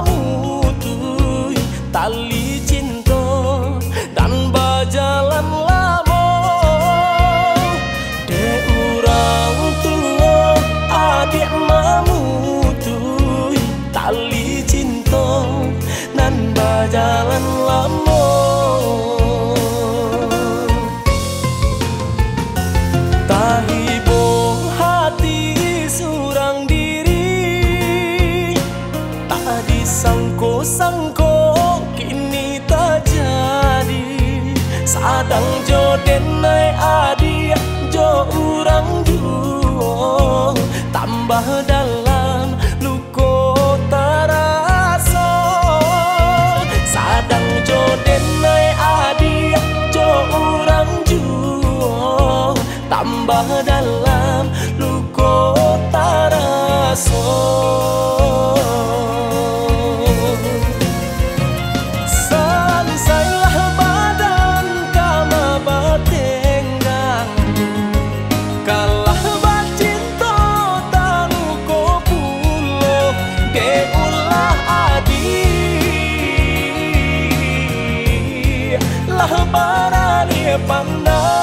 memutus tali cinta dan berjalan lama. Dek urang tua adik memutus tali cinta dan berjalan lama. Tahibo hati surang diri, tak disangko-sangko kini tak jadi. Sadang joden nai adi jo urang juo, tambah dalam luko terasa. Sadang joden nai adi jo urang juo, tambah dalam luko terasa. Selesailah badan kama batenggang, kalah bacinta tanu ko pulo. Dek ulah adi lah barani pandang.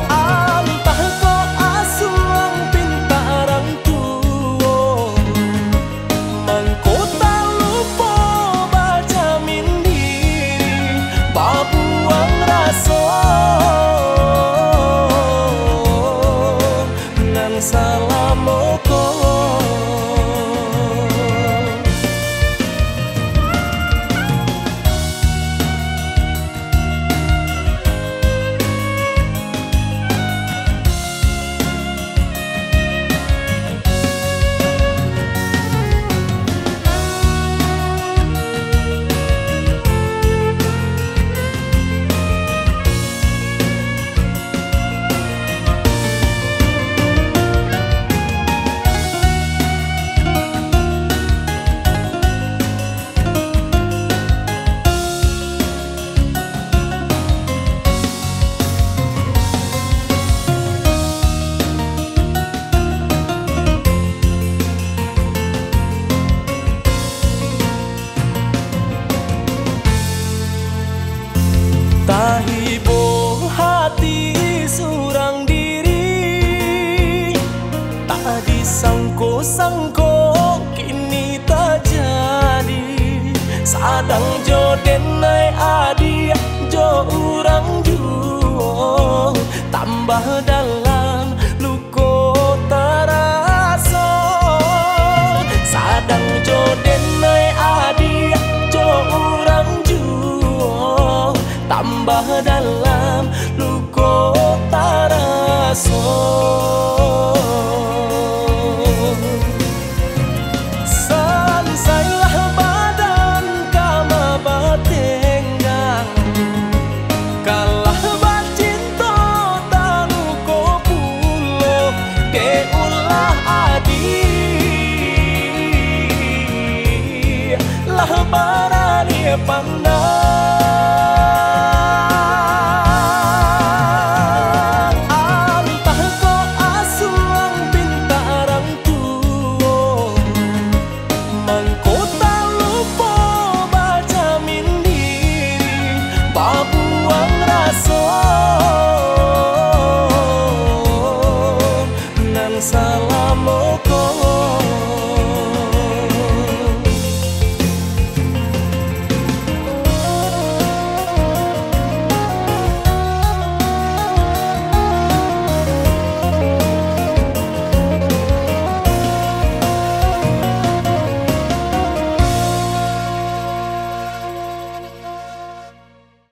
Antah ko asuang pintarang tuo, mangko tak lupa baca mindiri, babuang rasa nan salamoko. Tahibo hati surang diri, tak disangko-sangko kini tak jadi. Sadang joden nai adi jo urang juo, tambah dalam luko terasa. Sadang joden nai adi jo urang juo, tambah dalam luko terasa. Selesailah badan kama batenggang, kalah bacinta tanu ko pulo. Dek ulah adi lah barani pandang.